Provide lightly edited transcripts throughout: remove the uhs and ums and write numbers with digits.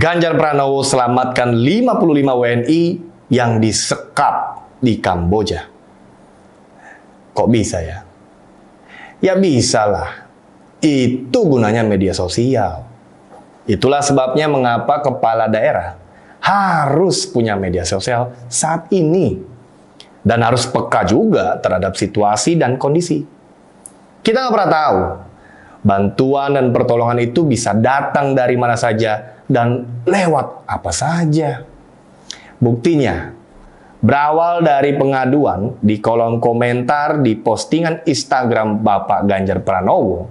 Ganjar Pranowo selamatkan 55 WNI yang disekap di Kamboja. Kok bisa ya? Ya bisa lah. Itu gunanya media sosial. Itulah sebabnya mengapa kepala daerah harus punya media sosial saat ini. Dan harus peka juga terhadap situasi dan kondisi. Kita nggak pernah tahu. Bantuan dan pertolongan itu bisa datang dari mana saja dan lewat apa saja. Buktinya, berawal dari pengaduan di kolom komentar di postingan Instagram Bapak Ganjar Pranowo,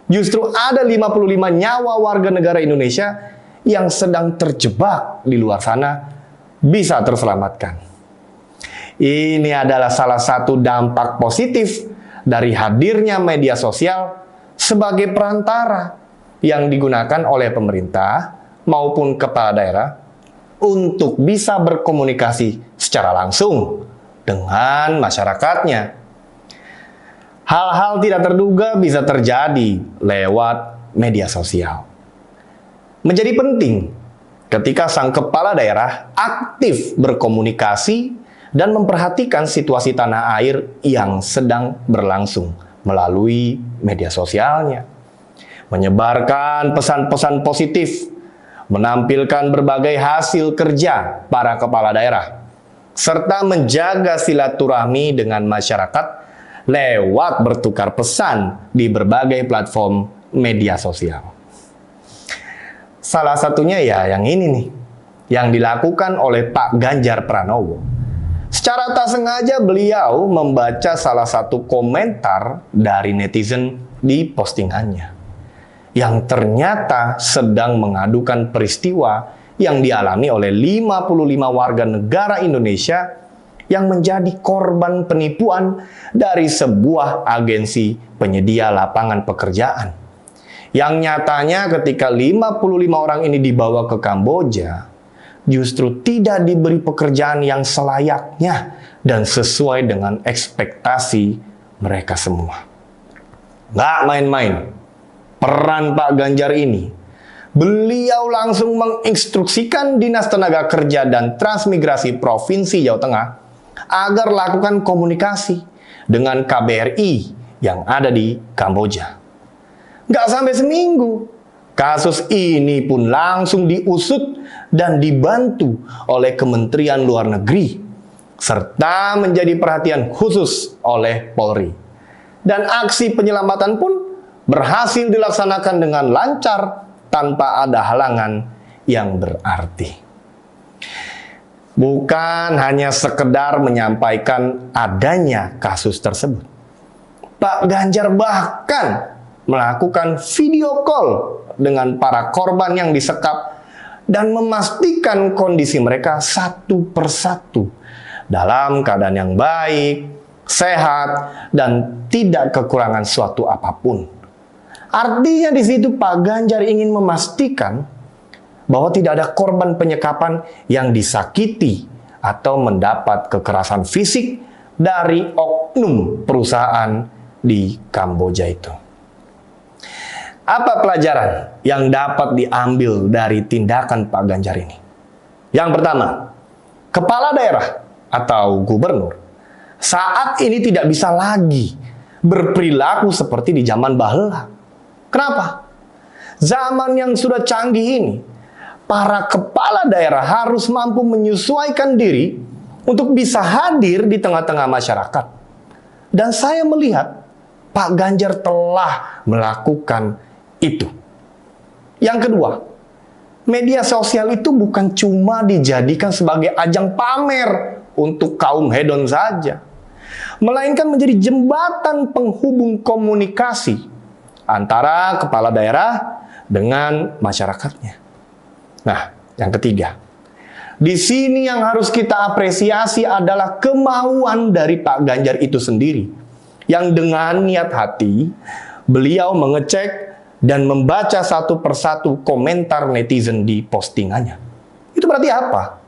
justru ada 55 nyawa warga negara Indonesia yang sedang terjebak di luar sana bisa terselamatkan. Ini adalah salah satu dampak positif dari hadirnya media sosial sebagai perantara yang digunakan oleh pemerintah maupun kepala daerah untuk bisa berkomunikasi secara langsung dengan masyarakatnya. Hal-hal tidak terduga bisa terjadi lewat media sosial. Menjadi penting ketika sang kepala daerah aktif berkomunikasi dan memperhatikan situasi tanah air yang sedang berlangsung melalui media sosialnya. Menyebarkan pesan-pesan positif, menampilkan berbagai hasil kerja para kepala daerah, serta menjaga silaturahmi dengan masyarakat lewat bertukar pesan di berbagai platform media sosial. Salah satunya ya yang ini nih, yang dilakukan oleh Pak Ganjar Pranowo. Secara tak sengaja beliau membaca salah satu komentar dari netizen di postingannya yang ternyata sedang mengadukan peristiwa yang dialami oleh 55 warga negara Indonesia yang menjadi korban penipuan dari sebuah agensi penyedia lapangan pekerjaan. Yang nyatanya ketika 55 orang ini dibawa ke Kamboja, justru tidak diberi pekerjaan yang selayaknya dan sesuai dengan ekspektasi mereka semua. Nggak main-main. Peran Pak Ganjar ini, beliau langsung menginstruksikan Dinas Tenaga Kerja dan Transmigrasi Provinsi Jawa Tengah agar lakukan komunikasi dengan KBRI yang ada di Kamboja. Nggak sampai seminggu, kasus ini pun langsung diusut dan dibantu oleh Kementerian Luar Negeri, serta menjadi perhatian khusus oleh Polri. Dan aksi penyelamatan pun berhasil dilaksanakan dengan lancar tanpa ada halangan yang berarti. Bukan hanya sekedar menyampaikan adanya kasus tersebut. Pak Ganjar bahkan melakukan video call dengan para korban yang disekap dan memastikan kondisi mereka satu persatu dalam keadaan yang baik, sehat, dan tidak kekurangan suatu apapun. Artinya di situ Pak Ganjar ingin memastikan bahwa tidak ada korban penyekapan yang disakiti atau mendapat kekerasan fisik dari oknum perusahaan di Kamboja itu. Apa pelajaran yang dapat diambil dari tindakan Pak Ganjar ini? Yang pertama, kepala daerah atau gubernur saat ini tidak bisa lagi berperilaku seperti di zaman bahela. Kenapa? Zaman yang sudah canggih ini, para kepala daerah harus mampu menyesuaikan diri untuk bisa hadir di tengah-tengah masyarakat. Dan saya melihat Pak Ganjar telah melakukan itu. Yang kedua, media sosial itu bukan cuma dijadikan sebagai ajang pamer untuk kaum hedon saja, melainkan menjadi jembatan penghubung komunikasi antara kepala daerah dengan masyarakatnya. Nah, yang ketiga, di sini yang harus kita apresiasi adalah kemauan dari Pak Ganjar itu sendiri, yang dengan niat hati beliau mengecek dan membaca satu persatu komentar netizen di postingannya. Itu berarti apa?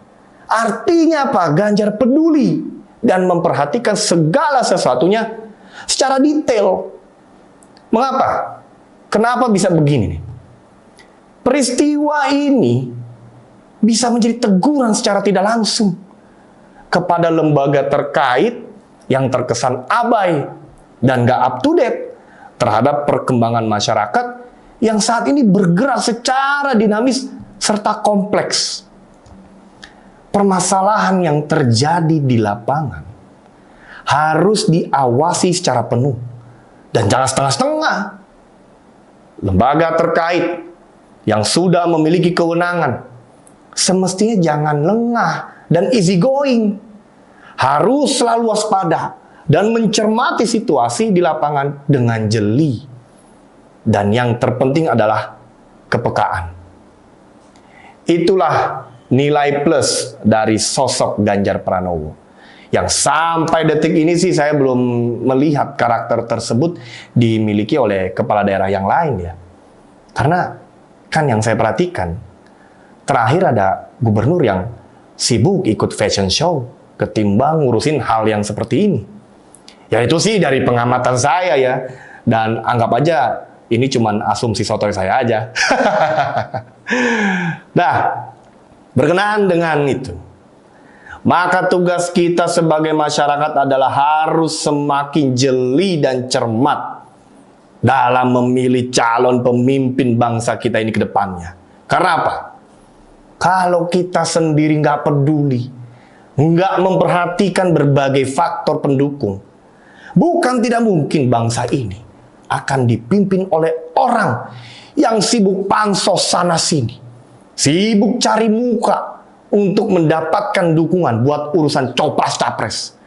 Artinya Pak Ganjar peduli dan memperhatikan segala sesuatunya secara detail. Mengapa? Kenapa bisa begini nih? Peristiwa ini bisa menjadi teguran secara tidak langsung kepada lembaga terkait yang terkesan abai dan gak up to date terhadap perkembangan masyarakat yang saat ini bergerak secara dinamis serta kompleks. Permasalahan yang terjadi di lapangan harus diawasi secara penuh dan jangan setengah-setengah. Lembaga terkait yang sudah memiliki kewenangan semestinya jangan lengah dan easy going. Harus selalu waspada dan mencermati situasi di lapangan dengan jeli. Dan yang terpenting adalah kepekaan. Itulah nilai plus dari sosok Ganjar Pranowo. Yang sampai detik ini sih saya belum melihat karakter tersebut dimiliki oleh kepala daerah yang lain ya. Karena kan yang saya perhatikan, terakhir ada gubernur yang sibuk ikut fashion show ketimbang ngurusin hal yang seperti ini. Ya itu sih dari pengamatan saya ya. Dan anggap aja ini cuman asumsi sotoy saya aja. Nah, berkenaan dengan itu, maka tugas kita sebagai masyarakat adalah harus semakin jeli dan cermat dalam memilih calon pemimpin bangsa kita ini ke depannya. Karena apa? Kalau kita sendiri nggak peduli, nggak memperhatikan berbagai faktor pendukung, bukan tidak mungkin bangsa ini akan dipimpin oleh orang yang sibuk pansos sana-sini, sibuk cari muka untuk mendapatkan dukungan buat urusan copras-capres,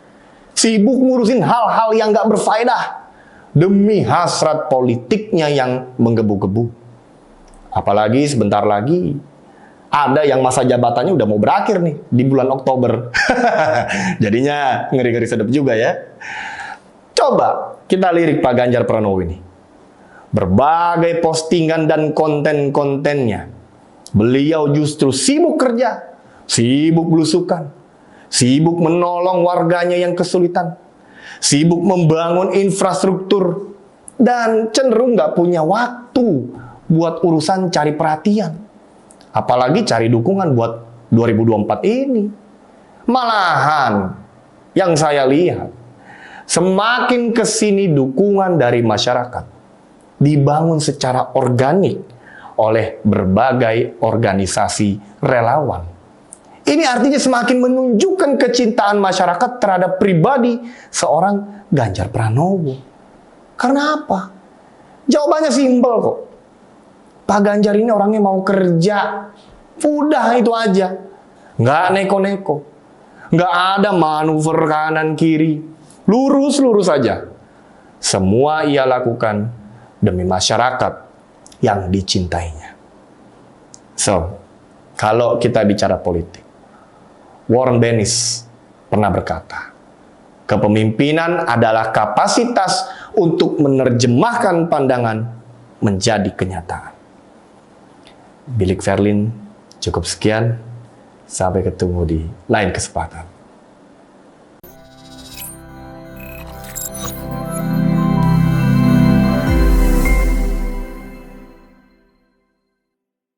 sibuk ngurusin hal-hal yang nggak berfaedah demi hasrat politiknya yang menggebu-gebu. Apalagi sebentar lagi ada yang masa jabatannya udah mau berakhir nih di bulan Oktober. Jadinya ngeri-ngeri sedap juga ya. Coba kita lirik Pak Ganjar Pranowo ini. Berbagai postingan dan konten-kontennya, beliau justru sibuk kerja, sibuk belusukan, sibuk menolong warganya yang kesulitan, sibuk membangun infrastruktur, dan cenderung nggak punya waktu buat urusan cari perhatian. Apalagi cari dukungan buat 2024 ini. Malahan, yang saya lihat, semakin kesini dukungan dari masyarakat dibangun secara organik oleh berbagai organisasi relawan. Ini artinya semakin menunjukkan kecintaan masyarakat terhadap pribadi seorang Ganjar Pranowo. Karena apa? Jawabannya simpel kok. Pak Ganjar ini orangnya mau kerja. Udah itu aja. Nggak neko-neko. Nggak ada manuver kanan kiri. Lurus-lurus saja. Semua ia lakukan demi masyarakat yang dicintainya. So, kalau kita bicara politik, Warren Bennis pernah berkata, kepemimpinan adalah kapasitas untuk menerjemahkan pandangan menjadi kenyataan. Bilik Verlin, cukup sekian. Sampai ketemu di lain kesempatan.